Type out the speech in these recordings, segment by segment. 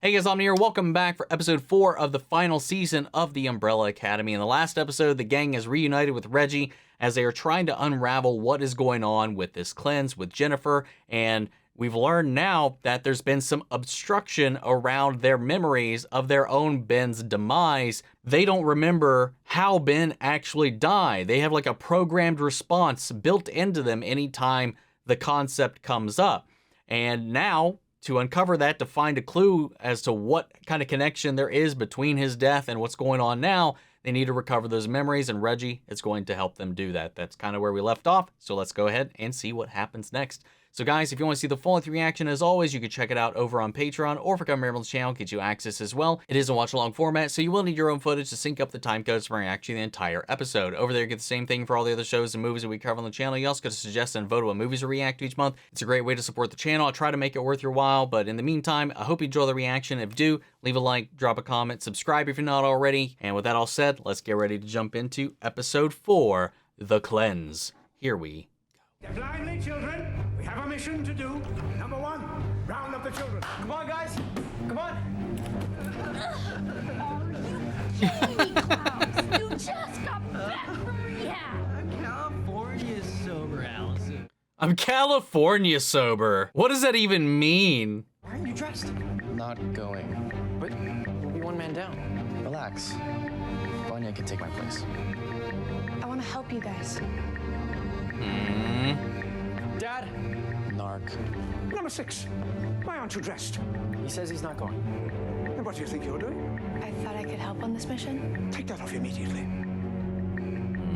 Hey guys, I'm here. Welcome back for episode 4 of the final season of the Umbrella Academy. In the last episode, the gang is reunited with Reggie as they are trying to unravel what is going on with this cleanse with Jennifer, and we've learned now that there's been some obstruction around their memories of their own Ben's demise. They don't remember how Ben actually died. They have like a programmed response built into them anytime the concept comes up. And now, to uncover that, to find a clue as to what kind of connection there is between his death and what's going on now, they need to recover those memories, and Reggie is going to help them do that. That's kind of where we left off, so let's go ahead and see what happens next. So guys, if you want to see the full length reaction, as always, you can check it out over on Patreon, or if you come here on the channel, get you access as well. It is a watch-along format, so you will need your own footage to sync up the time codes for actually the entire episode. Over there, you get the same thing for all the other shows and movies that we cover on the channel. You also get to suggest and vote what movies to react to each month. It's a great way to support the channel. I'll try to make it worth your while, but in the meantime, I hope you enjoy the reaction. If you do, leave a like, drop a comment, subscribe if you're not already. And with that all said, let's get ready to jump into episode 4, The Cleanse. Here we Get lively, children. We have a mission to do. Number 1, round up the children. Come on, guys. Come on. Klaus, you just got back from rehab. California sober, Allison. I'm California sober. What does that even mean? Why aren't you dressed? Not going. But we'll be one man down. Relax. Vanya can take my place. I want to help you guys. Dad, Narc. Number 6, why aren't you dressed? he says he's not going. And what do you think you're doing? I thought I could help on this mission. Take that off immediately.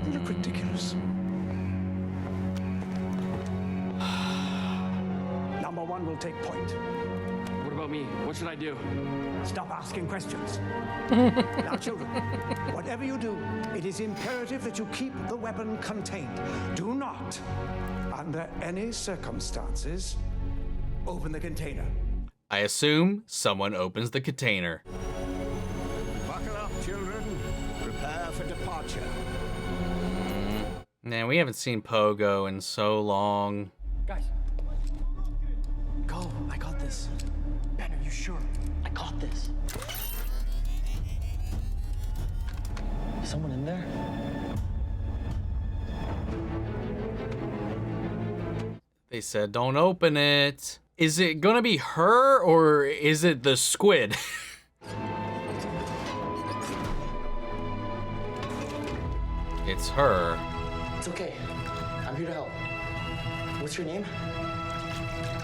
You look ridiculous. Number 1 will take point. What about me? What should I do? Stop asking questions. Now, children, whatever you do, it is imperative that you keep the weapon contained. Do not, under any circumstances, open the container. I assume someone opens the container. Buckle up, children. Prepare for departure. Man, we haven't seen Pogo in so long. Guys, go. I got this. Ben, are you sure? I got this. Is someone in there? They said don't open it. Is it gonna be her or is it the squid? It's her. It's okay. I'm here to help. What's your name?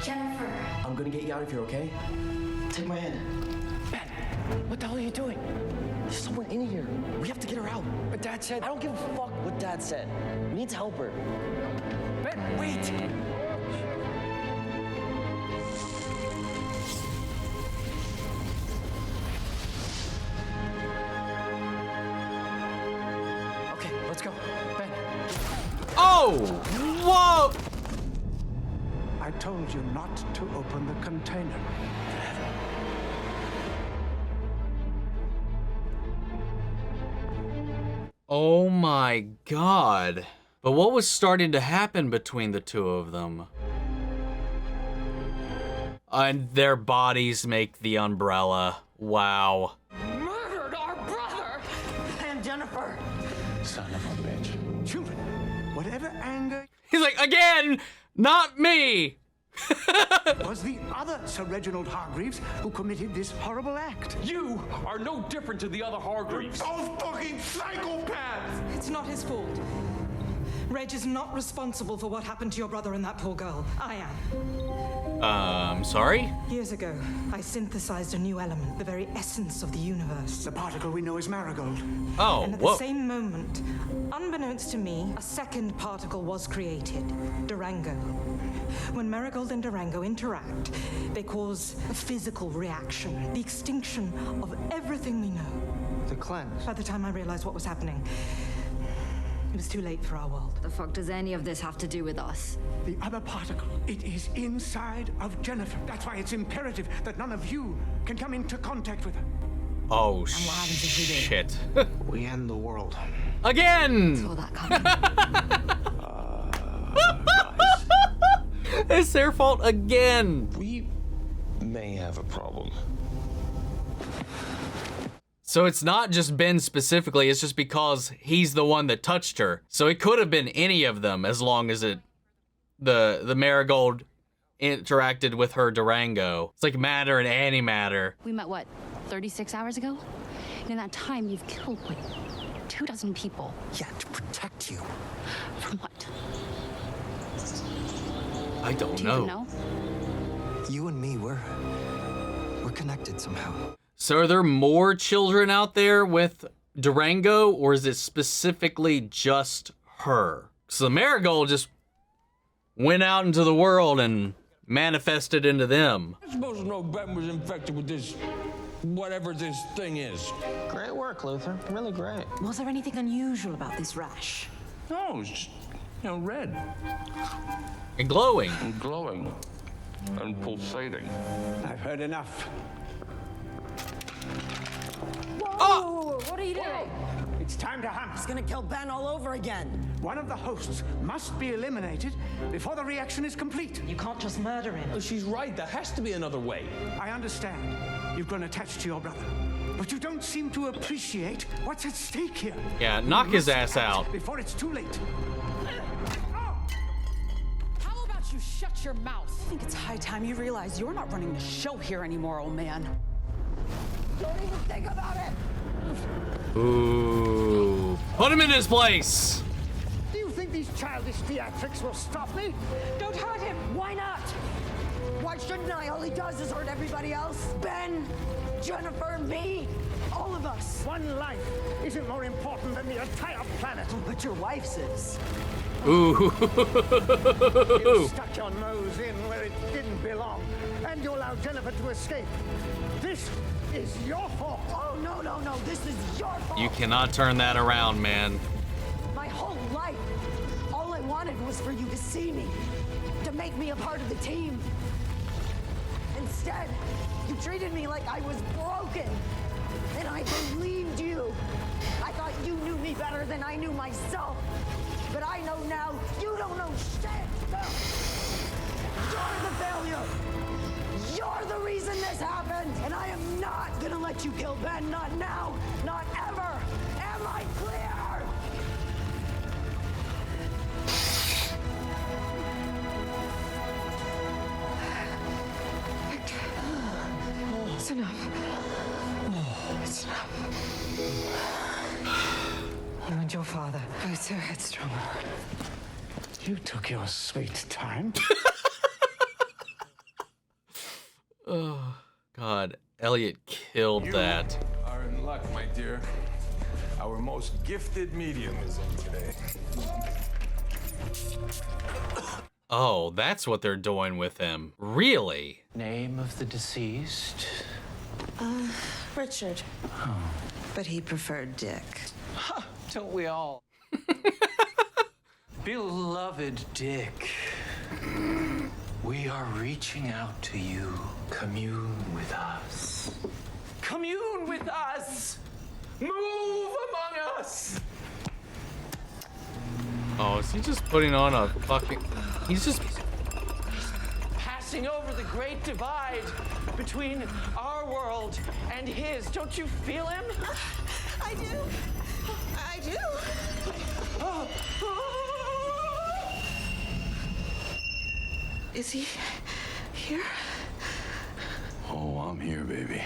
Jennifer. I'm gonna get you out of here, okay? Take my hand. Ben, what the hell are you doing? There's someone in here. We have to get her out. But Dad said... I don't give a fuck what Dad said. We need to help her. Ben, wait! Okay, let's go. Ben. Oh! Whoa! I told you not to open the container. Oh my god. But what was starting to happen between the two of them? And their bodies make the umbrella. Wow. Murdered our brother! And Jennifer! Son of a bitch. Children, whatever anger He's like, again! Not me! was the other Sir Reginald Hargreeves who committed this horrible act. You are no different to the other Hargreeves. Oh, fucking psychopaths! It's not his fault. Reg is not responsible for what happened to your brother and that poor girl. I am. Sorry? Years ago, I synthesized a new element, the very essence of the universe. The particle we know as Marigold. Oh, And at whoa. the same moment, unbeknownst to me, a second particle was created, Durango. When Marigold and Durango interact, they cause a physical reaction, the extinction of everything we know. The cleanse. By the time I realized what was happening, it was too late for our world. The fuck does any of this have to do with us? The other particle, it is inside of Jennifer. That's why it's imperative that none of you can come into contact with her. Oh, what happens if we do? shit. We end the world. Again! Saw that coming. It's their fault again. We may have a problem. So it's not just Ben specifically, it's just because he's the one that touched her. So it could have been any of them as long as the Marigold interacted with her Durango. It's like matter and antimatter. We met, what, 36 hours ago? And in that time, you've killed, like, 24 people. Yeah, to protect you. From what? I don't Do you know. even know? You and me, we're connected somehow. So are there more children out there with Durango, or is it specifically just her? So the Marigold just went out into the world and manifested into them. I'm supposed to know Ben was infected with this, whatever this thing is. Great work, Luthor. Really great. Was there anything unusual about this rash? No, it's just, red And glowing. and glowing and pulsating. I've heard enough. Whoa! What are you doing? It's time to hunt. It's gonna kill Ben all over again. One of the hosts must be eliminated before the reaction is complete. You can't just murder him. Oh, she's right. There has to be another way. I understand. You've grown attached to your brother. But you don't seem to appreciate what's at stake here. Yeah, knock his ass out. Before it's too late. How about you shut your mouth? I think it's high time you realize you're not running the show here anymore, old man. Don't even think about it. Ooh. Put him in his place. Do you think these childish theatrics will stop me? Don't hurt him. Why not? Why shouldn't I? All he does is hurt everybody else. Ben, Jennifer, me, all of us. One life isn't more important than the entire planet. But your wife's is. Ooh. You stuck your nose in where it didn't belong, and you allowed Jennifer to escape. This is your fault. Oh, no, no, no. This is your fault. You cannot turn that around, man. My whole life, all I wanted was for you to see me, to make me a part of the team. Instead, you treated me like I was broken, and I believed you. I thought you knew me better than I knew myself, but I know now you don't know shit. You're the failure. You're the reason this happened, and I am not gonna let you kill Ben. Not now, not ever. Am I clear? It's enough. It's enough. You and your father, both so headstrong. You took your sweet time. Oh, God. Elliot killed that. Are in luck, my dear. Our most gifted medium is in today. Oh, that's what they're doing with him. Really? Name of the deceased? Richard. Oh. But he preferred Dick. Don't we all? Beloved Dick, we are reaching out to you. Commune with us. Commune with us! Move among us! Oh, is he just putting on a fucking... He's just... Passing over the great divide between our world and his. Don't you feel him? I do. I do. Is he here? Oh, I'm here, baby.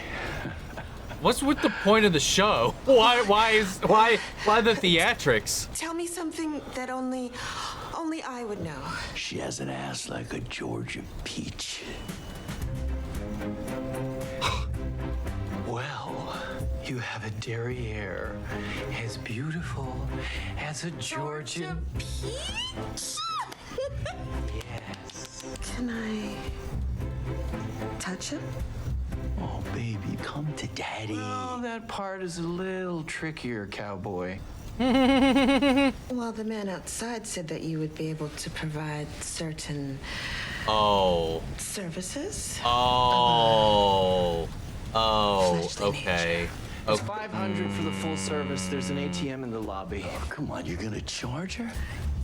What's with the point of the show? Why the theatrics? Tell me something that only I would know. She has an ass like a Georgia peach. Well, you have a derriere as beautiful as a Georgia peach? Yes. Can I touch him? Oh, baby, come to daddy. Oh, that part is a little trickier, cowboy. Well, the man outside said that you would be able to provide certain services. Oh, Fleshly okay. It's $500 for the full service. There's an ATM in the lobby. Oh, come on, you're gonna charge her?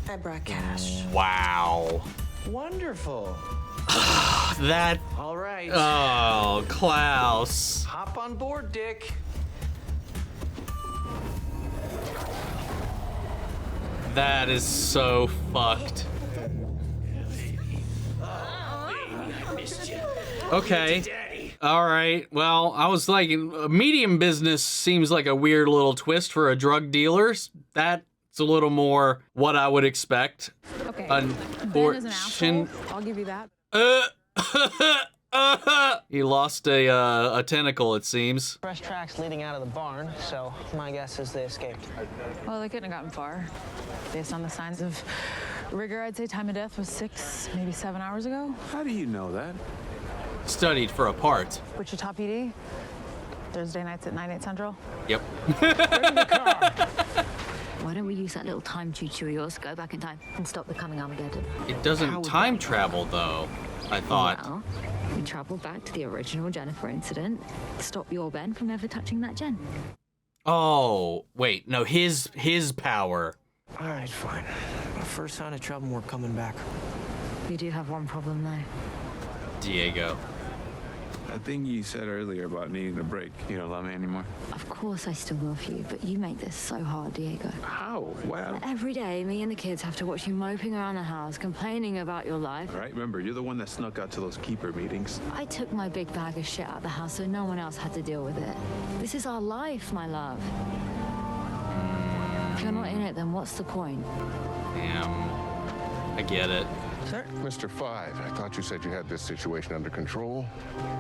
I brought cash. Wow. Wonderful. That... All right. Oh, Klaus. Hop on board, Dick. That is so fucked. Okay. All right. Well, I was like, medium business seems like a weird little twist for a drug dealer. That's a little more what I would expect. Okay. Ben is an asshole. I'll give you that. He lost a tentacle, it seems. Fresh tracks leading out of the barn, so my guess is they escaped. Well, they couldn't have gotten far. Based on the signs of rigor, I'd say time of death was 6, maybe 7 hours ago. How do you know that? Studied for a part. Wichita PD, Thursday nights at 9/8 Central. Yep. Why don't we use that little time tutor of yours, go back in time, and stop the coming Armageddon? It doesn't time travel, though, I thought. Well, we travel back to the original Jennifer incident, stop your Ben from ever touching that Jen. Oh, wait, no, his power. All right, fine. First sign of trouble, we're coming back. We do have one problem, though. Diego. That thing you said earlier about needing a break. You don't love me anymore? Of course I still love you, but you make this so hard, Diego. How? Well... Every day, me and the kids have to watch you moping around the house, complaining about your life. All right, remember, you're the one that snuck out to those keeper meetings. I took my big bag of shit out of the house so no one else had to deal with it. This is our life, my love. If you're not in it, then what's the point? Damn. I get it. Sir? Mr. Five, I thought you said you had this situation under control.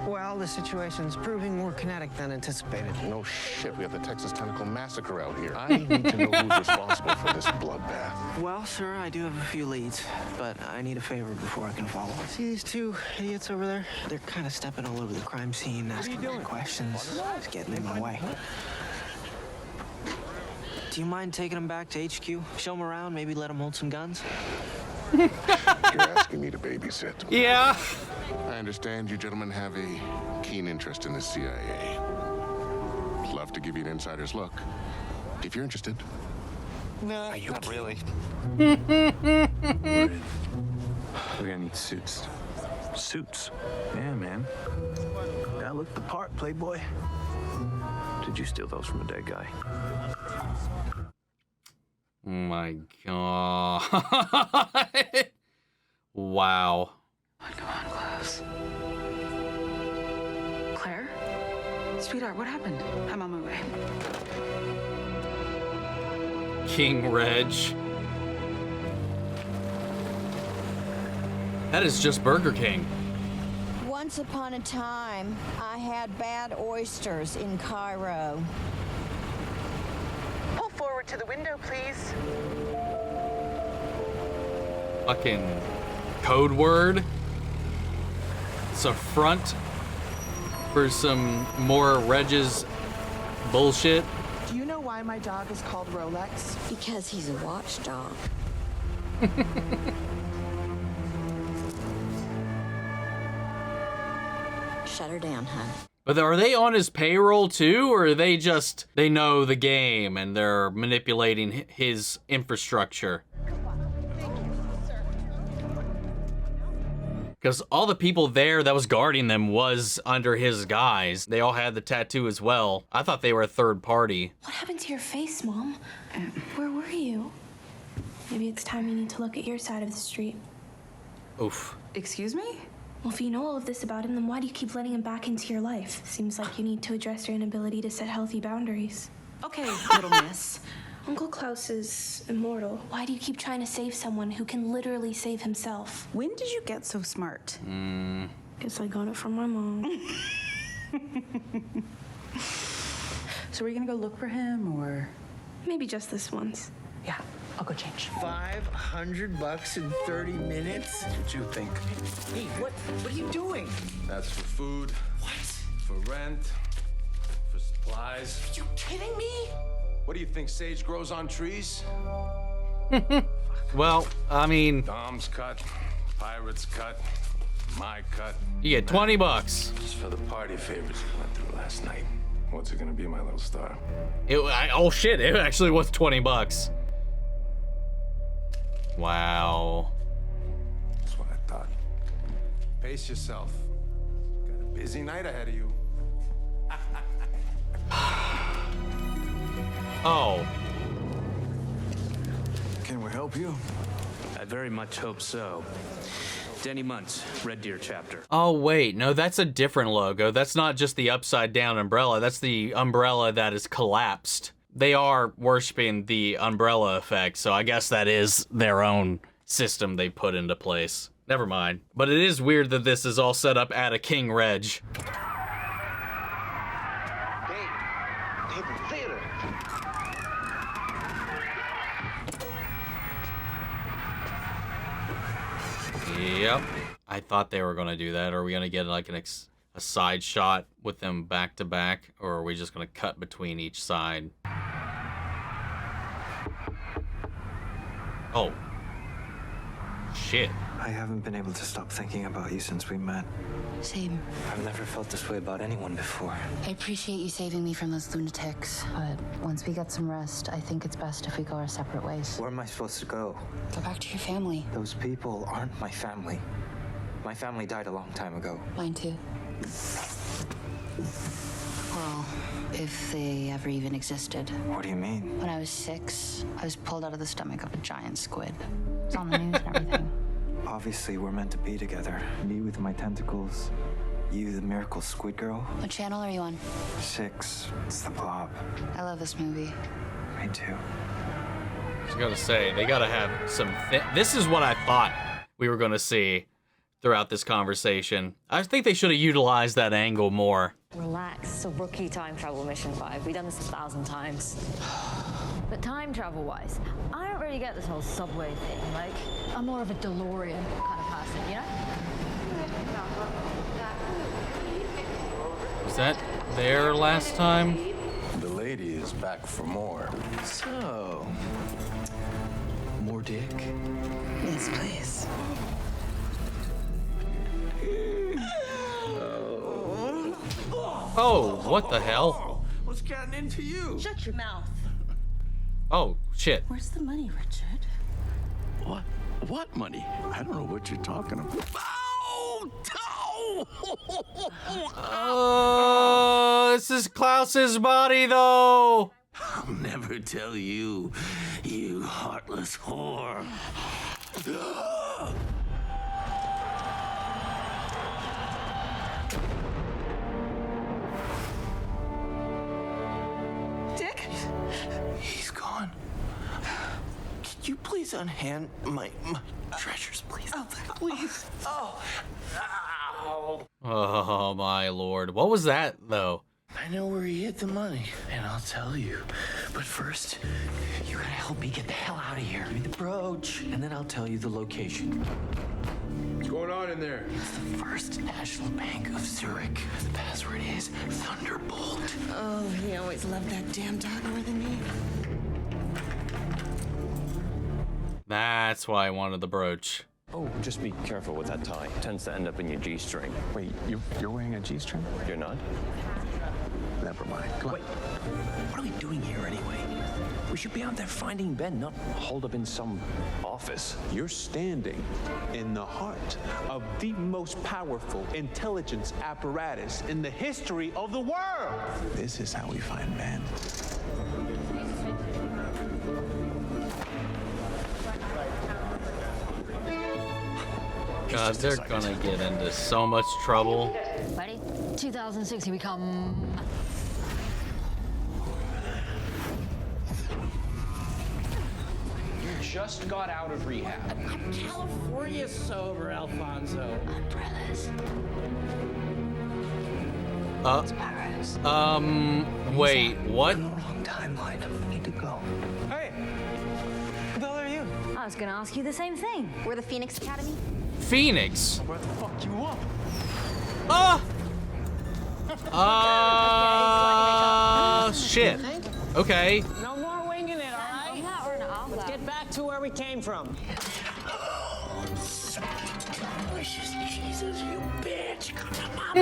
Well, the situation's proving more kinetic than anticipated. No shit, we have the Texas Tentacle Massacre out here. I need to know who's responsible for this bloodbath. Well, sir, I do have a few leads, but I need a favor before I can follow. See these two idiots over there? They're kind of stepping all over the crime scene, asking weird questions. It's getting in my way. Do you mind taking them back to HQ? Show them around, maybe let them hold some guns? You're asking me to babysit. Yeah. I understand you gentlemen have a keen interest in the CIA. Love to give you an insider's look, if you're interested. No, not really. We're gonna need suits. Suits? Yeah, man. Gotta look the part, playboy. Did you steal those from a dead guy? Oh my god. Wow. Come on, Klaus. Claire? Sweetheart, what happened? I'm on my way. King Reg. That is just Burger King. Once upon a time, I had bad oysters in Cairo. Pull forward to the window, please. Fucking code word. It's a front for some more Reg's bullshit. Do you know why my dog is called Rolex? Because he's a watchdog. Shut her down, hon. But are they on his payroll too, or are they just, they know the game and they're manipulating his infrastructure? Because all the people there that was guarding them was under his guise. They all had the tattoo as well. I thought they were a third party. What happened to your face, Mom? Where were you? Maybe it's time you need to look at your side of the street. Oof. Excuse me? Well, if you know all of this about him, then why do you keep letting him back into your life? Seems like you need to address your inability to set healthy boundaries. Okay, little miss. Uncle Klaus is immortal. Why do you keep trying to save someone who can literally save himself? When did you get so smart? Guess I got it from my mom. So are you gonna go look for him, or? Maybe just this once. Yeah, I'll go change. $500 in 30 minutes? That's what you think. Hey, what are you doing? That's for food. What? For rent. For supplies. Are you kidding me? What do you think, sage grows on trees? Well, I mean, Dom's cut, Pirate's cut, my cut. you get $20. Just for the party favors we went through last night. What's it gonna be, my little star? Oh shit, it actually was $20. Wow. That's what I thought. Pace yourself. Got a busy night ahead of you. Oh. Can we help you? I very much hope so. Denny Muntz, Red Deer chapter. Oh, wait. No, that's a different logo. That's not just the upside down umbrella. That's the umbrella that is collapsed. They are worshiping the umbrella effect, so I guess that is their own system they put into place. Never mind. But it is weird that this is all set up at a King Reg. Theater. Yep. I thought they were going to do that. Are we going to get like a side shot with them back to back, or are we just going to cut between each side? Oh. Shit. I haven't been able to stop thinking about you since we met. Same. I've never felt this way about anyone before. I appreciate you saving me from those lunatics, but once we get some rest, I think it's best if we go our separate ways. Where am I supposed to go? Go back to your family. Those people aren't my family. My family died a long time ago. Mine too. Well, if they ever even existed. What do you mean? When I was 6, I was pulled out of the stomach of a giant squid. It's on the news and everything. Obviously, we're meant to be together. Me with my tentacles, you the miracle squid girl. What channel are you on? 6. It's the Blob. I love this movie. Me too. I was gonna say, they gotta have some... This is what I thought we were gonna see throughout this conversation. I think they should have utilized that angle more. Relax, it's a rookie time travel mission 5. We've done this 1,000 times. But time travel-wise, I don't really get this whole subway thing. Like, I'm more of a DeLorean kind of person, you know? Was that there last time? The lady is back for more. So, more dick? Yes, please. Oh, what the hell? What's gotten into you? Shut your mouth. Oh, shit. Where's the money, Richard? What? What money? I don't know what you're talking about. Oh, this is Klaus's body, though. I'll never tell you, you heartless whore. Dick? He's gone. Can you please unhand my treasures, please? Oh, please. Oh. Ow. Oh, my lord. What was that, though? I know where he hid the money, and I'll tell you. But first, you gotta help me get the hell out of here. Give me the brooch, and then I'll tell you the location. What's going on in there? It's the First National Bank of Zurich. The password is Thunderbolt. Oh, he always loved that damn dog more than me. That's why I wanted the brooch. Oh, just be careful with that tie. It tends to end up in your G-string. Wait, you're wearing a G-string? You're not? Never mind. Come on. Wait, what are we doing here anyway? We should be out there finding Ben, not holed up in some office. You're standing in the heart of the most powerful intelligence apparatus in the history of the world. This is how we find Ben. God, they're gonna get into so much trouble. Ready? 2006, here we come. You just got out of rehab. I'm California sober, Alfonso. Umbrellas. Wait, what? Wrong timeline. I need to go. Hey, who the hell are you? I was gonna ask you the same thing. We're the Phoenix Academy. Phoenix? Where the fuck you want? Shit. Okay. No more winging it, all right? Let's get back to where we came from. Delicious Jesus, you bitch. Come on.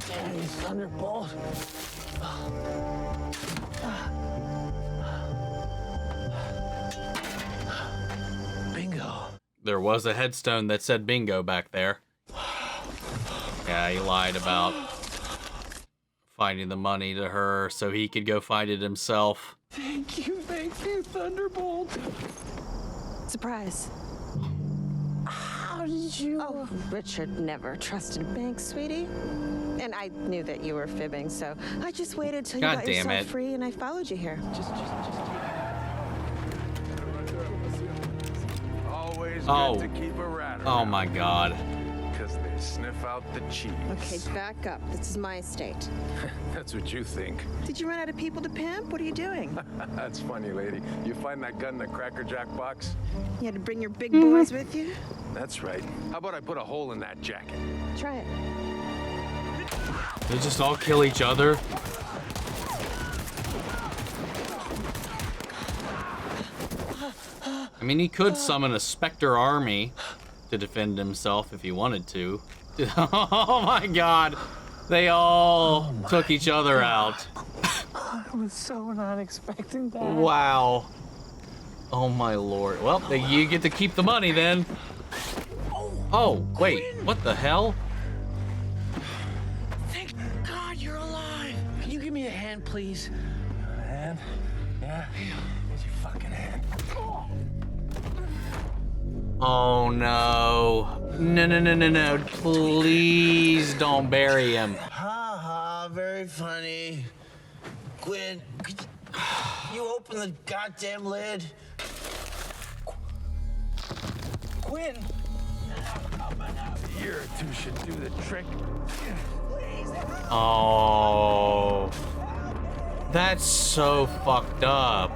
Daddy Thunderbolt. Bingo. There was a headstone that said bingo back there. Yeah, he lied about finding the money to her so he could go find it himself. Thank you, Thunderbolt. Surprise. How did you? Oh, Richard never trusted banks, sweetie. And I knew that you were fibbing, so I just waited till you God got damn yourself it. free, and I followed you here. Always Oh. good to keep a rat around. Oh my god. Because they sniff out the cheese. Okay, back up. This is my estate. That's what you think. Did you run out of people to pimp? What are you doing? That's funny, lady. You find that gun in the Cracker Jack box? You had to bring your big boys with you? That's right. How about I put a hole in that jacket? Try it. They just all kill each other. I mean, he could summon a Spectre army to defend himself if he wanted to. Oh my god. They all took each other out. I was so not expecting that. Wow. Oh my lord. Well, you get to keep the money then. Oh, wait. What the hell? Thank God you're alive. Can you give me a hand, please? A hand? Yeah. Here's your fucking hand. Oh no. No. Please don't bury him. Ha ha, very funny. Gwen, could you open the goddamn lid? Quinn! A year or two should do the trick. Oh. That's so fucked up.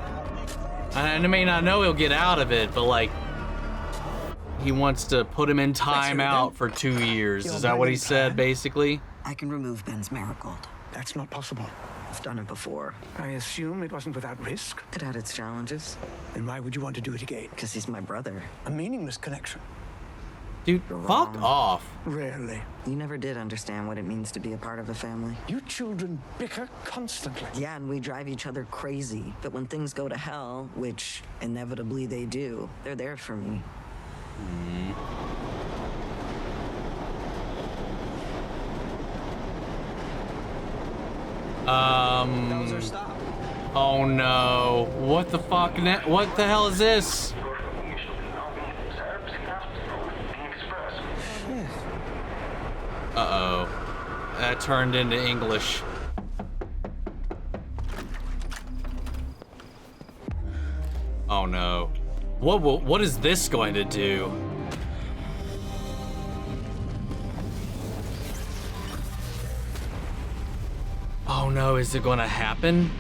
I mean, I know he'll get out of it, but like, he wants to put him in timeout for 2 years. Is that what he said, basically? I can remove Ben's marigold. That's not possible. I've done it before. I assume it wasn't without risk. It had its challenges. Then why would you want to do it again? Because he's my brother. A meaningless connection. Dude, fuck off. Rarely. You never did understand what it means to be a part of a family. You children bicker constantly. Yeah, and we drive each other crazy. But when things go to hell, which inevitably they do, they're there for me. That was our stop. Oh no. What the fuck? What the hell is this? Uh-oh. That turned into English. Oh no. What is this going to do? Oh no, is it going to happen?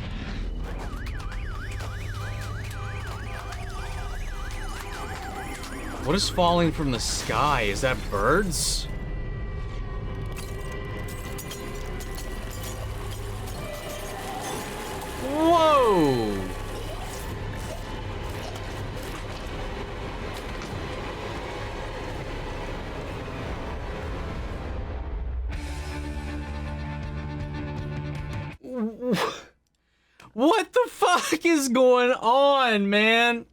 What is falling from the sky? Is that birds? Whoa! What the fuck is going on, man?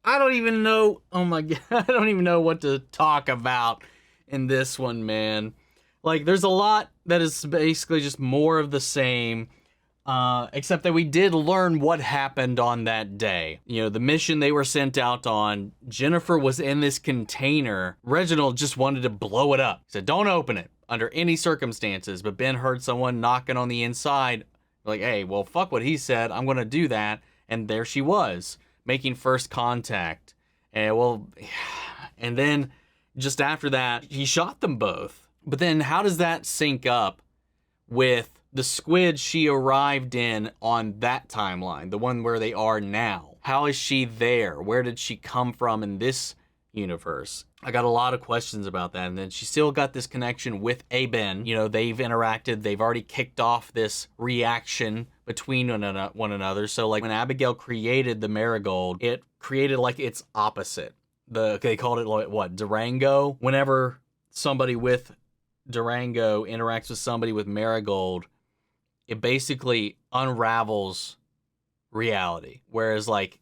I don't even know. Oh my god, I don't even know what to talk about in this one, man. Like, there's a lot that is basically just more of the same, except that we did learn what happened on that day. You know, the mission they were sent out on, Jennifer was in this container. Reginald just wanted to blow it up. He said, don't open it under any circumstances, but Ben heard someone knocking on the inside. Like, hey, well, fuck what he said. I'm going to do that. And there she was, making first contact. And well, and then just after that, he shot them both. But then how does that sync up with the squid she arrived in on that timeline, the one where they are now? How is she there? Where did she come from in this universe? I got a lot of questions about that. And then she still got this connection with Ben. You know, they've interacted. They've already kicked off this reaction between one another. So like when Abigail created the marigold, it created like its opposite. They called it like, what, Durango? Whenever somebody with Durango interacts with somebody with marigold, it basically unravels reality. Whereas like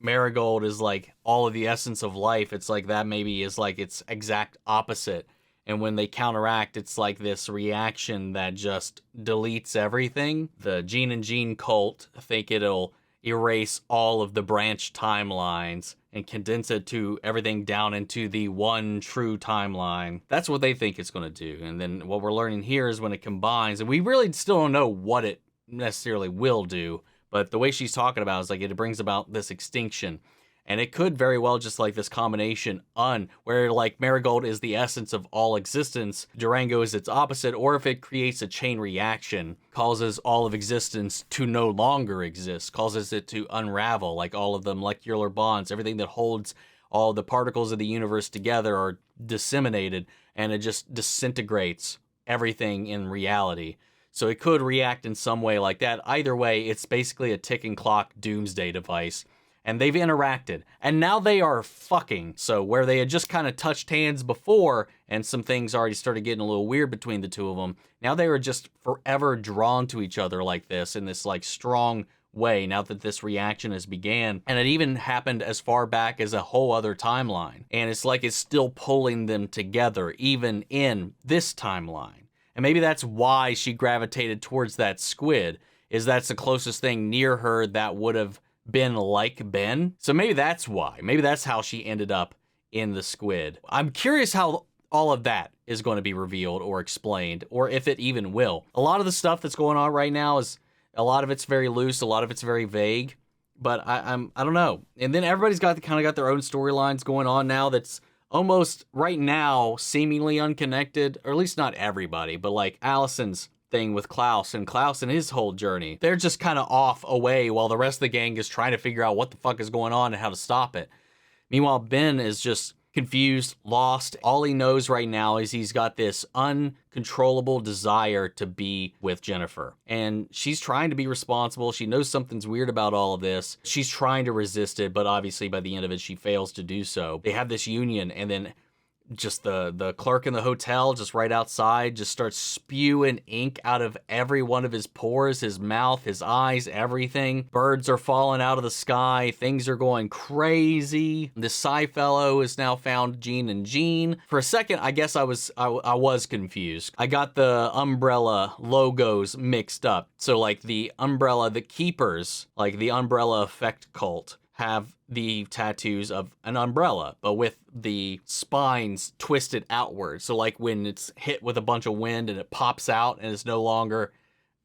marigold is like all of the essence of life. It's like that maybe is like its exact opposite. And when they counteract, it's like this reaction that just deletes everything. The Gene and Gene cult think it'll, erase all of the branch timelines and condense it to everything down into the one true timeline. That's what they think it's going to do. And then what we're learning here is when it combines, and we really still don't know what it necessarily will do, but the way she's talking about is like it brings about this extinction. And it could very well just like this combination where like Marigold is the essence of all existence, Durango is its opposite, or if it creates a chain reaction, causes all of existence to no longer exist, causes it to unravel, like all of the molecular bonds, everything that holds all the particles of the universe together are disseminated, and it just disintegrates everything in reality. So it could react in some way like that. Either way, it's basically a ticking clock doomsday device. And they've interacted, and now they are fucking. So where they had just kind of touched hands before, and some things already started getting a little weird between the two of them, now they are just forever drawn to each other like this, in this like strong way, now that this reaction has began. And it even happened as far back as a whole other timeline. And it's like it's still pulling them together, even in this timeline. And maybe that's why she gravitated towards that squid, is that's the closest thing near her that would have been like Ben. So maybe that's why. Maybe that's how she ended up in the squid. I'm curious how all of that is going to be revealed or explained, or if it even will. A lot of the stuff that's going on right now is, a lot of it's very loose, a lot of it's very vague, but I don't know. And then everybody's got their own storylines going on now that's almost right now seemingly unconnected, or at least not everybody, but like Allison's thing with Klaus and his whole journey. They're just kind of off away while the rest of the gang is trying to figure out what the fuck is going on and how to stop it. Meanwhile, Ben is just confused, lost. All he knows right now is he's got this uncontrollable desire to be with Jennifer. And she's trying to be responsible. She knows something's weird about all of this. She's trying to resist it, but obviously by the end of it, she fails to do so. They have this union, and then just the clerk in the hotel just right outside just starts spewing ink out of every one of his pores, his mouth, his eyes, everything. Birds are falling out of the sky. Things are going crazy. The Psy fellow has now found Jean and Jean. For a second, I guess I was confused. I got the Umbrella logos mixed up. So like the Umbrella, the Keepers, like the Umbrella Effect cult, have the tattoos of an umbrella, but with the spines twisted outward. So like when it's hit with a bunch of wind and it pops out and it's no longer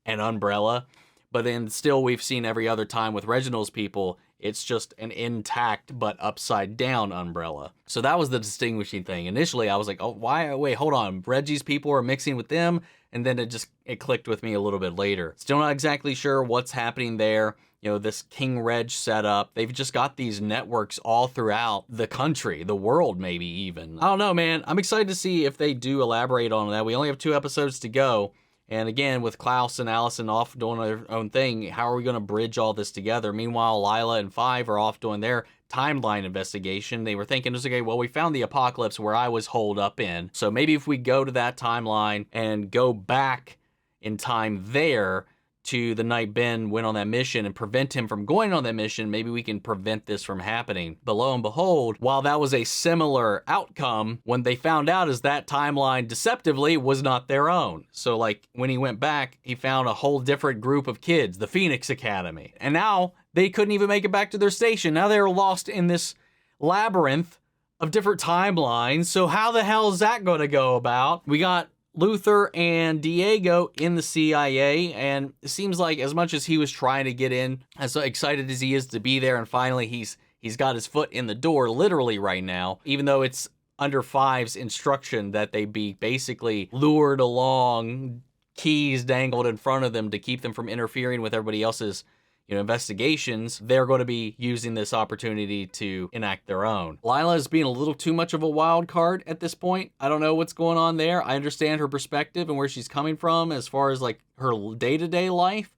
an umbrella. But then still we've seen every other time with Reginald's people, it's just an intact but upside down umbrella. So that was the distinguishing thing. Initially I was like, oh, wait, hold on. Reggie's people are mixing with them. And then it clicked with me a little bit later. Still not exactly sure what's happening there. You know, this King Reg setup, they've just got these networks all throughout the country, the world maybe even. I don't know, man. I'm excited to see if they do elaborate on that. We only have 2 episodes to go. And again, with Klaus and Allison off doing their own thing, how are we going to bridge all this together? Meanwhile, Lila and Five are off doing their timeline investigation. They were thinking, okay, well, we found the apocalypse where I was holed up in. So maybe if we go to that timeline and go back in time there to the night Ben went on that mission and prevent him from going on that mission, maybe we can prevent this from happening. But lo and behold, while that was a similar outcome, when they found out is that timeline deceptively was not their own. So like when he went back, he found a whole different group of kids, the Phoenix Academy. And now they couldn't even make it back to their station. Now they were lost in this labyrinth of different timelines. So how the hell is that going to go about? We got Luthor and Diego in the CIA, and it seems like as much as he was trying to get in, as excited as he is to be there, and finally he's got his foot in the door literally right now, even though it's under Five's instruction that they be basically lured along, keys dangled in front of them to keep them from interfering with everybody else's investigations, they're going to be using this opportunity to enact their own. Lila is being a little too much of a wild card at this point. I don't know what's going on there. I understand her perspective and where she's coming from as far as like her day-to-day life,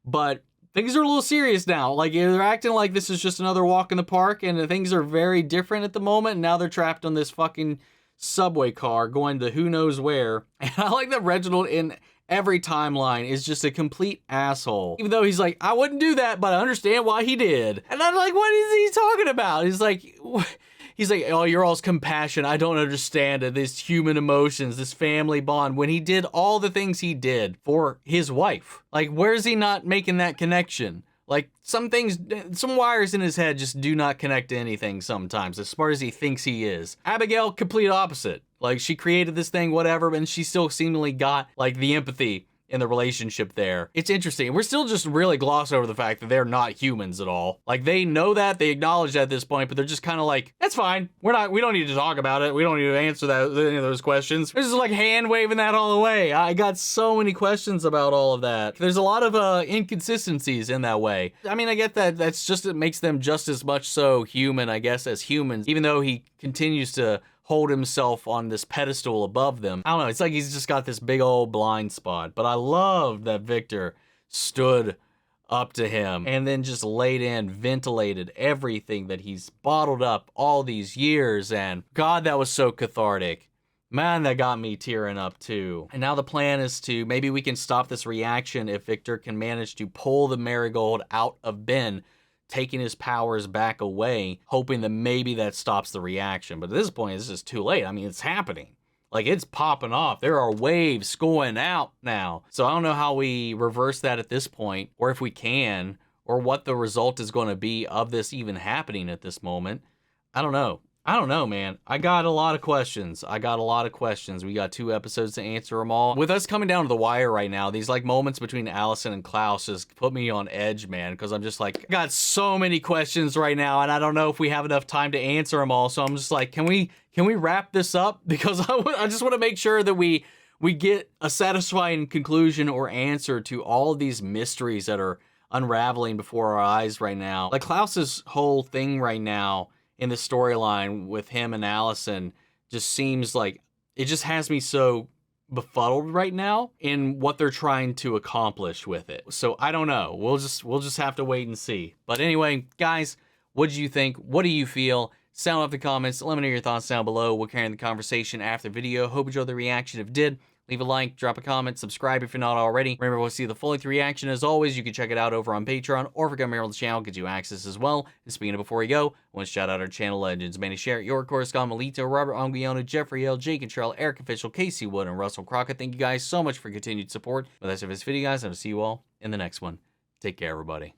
but things are a little serious now. Like they're acting like this is just another walk in the park, and things are very different at the moment. And now they're trapped on this fucking subway car going to who knows where. And I like that Reginald in every timeline is just a complete asshole. Even though he's like, I wouldn't do that, but I understand why he did. And I'm like, what is he talking about? He's like, oh, you're all's compassion. I don't understand it. This human emotions, this family bond, when he did all the things he did for his wife. Like, where's he not making that connection? Like, some things, some wires in his head just do not connect to anything sometimes, as smart as he thinks he is. Abigail, complete opposite. Like, she created this thing, whatever, and she still seemingly got, like, the empathy in the relationship there. It's interesting. We're still just really gloss over the fact that they're not humans at all. Like, they know that, they acknowledge that at this point, but they're just kind of like, that's fine. We don't need to talk about it. We don't need to answer any of those questions. They're just like hand waving that all away. I got so many questions about all of that. There's a lot of inconsistencies in that way. I mean, I get that it makes them just as much so human, I guess, as humans, even though he continues to hold himself on this pedestal above them. I don't know, it's like he's just got this big old blind spot. But I love that Viktor stood up to him and then just laid in, ventilated everything that he's bottled up all these years. And God, that was so cathartic. Man, that got me tearing up too. And now the plan is to, maybe we can stop this reaction if Viktor can manage to pull the marigold out of Ben, taking his powers back away, hoping that maybe that stops the reaction. But at this point, it's just too late. I mean, it's happening. Like, it's popping off. There are waves going out now. So I don't know how we reverse that at this point, or if we can, or what the result is going to be of this even happening at this moment. I don't know. I don't know, man. I got a lot of questions. We got 2 episodes to answer them all. With us coming down to the wire right now, these like moments between Allison and Klaus just put me on edge, man, because I'm just like, I got so many questions right now, and I don't know if we have enough time to answer them all. So I'm just like, can we wrap this up? Because I just want to make sure that we get a satisfying conclusion or answer to all of these mysteries that are unraveling before our eyes right now. Like Klaus's whole thing right now in the storyline with him and Allison just seems like it just has me so befuddled right now in what they're trying to accomplish with it. So I don't know. We'll just have to wait and see. But anyway, guys, what did you think? What do you feel? Sound off the comments. Let me know your thoughts down below. We'll carry on the conversation after the video. Hope you enjoyed the reaction. If you did, leave a like, drop a comment, subscribe if you're not already. Remember, we'll see the full-length reaction. As always, you can check it out over on Patreon, or if you come here on the channel, gives you access as well. And speaking of before we go, I want to shout out our channel legends, Manny Sherritt, York Coruscant, Melito, Robert Anguiano, Jeffrey L, Jake and Cheryl, Eric Official, Casey Wood, and Russell Crockett. Thank you guys so much for continued support. But that's it for this video, guys. I'll see you all in the next one. Take care, everybody.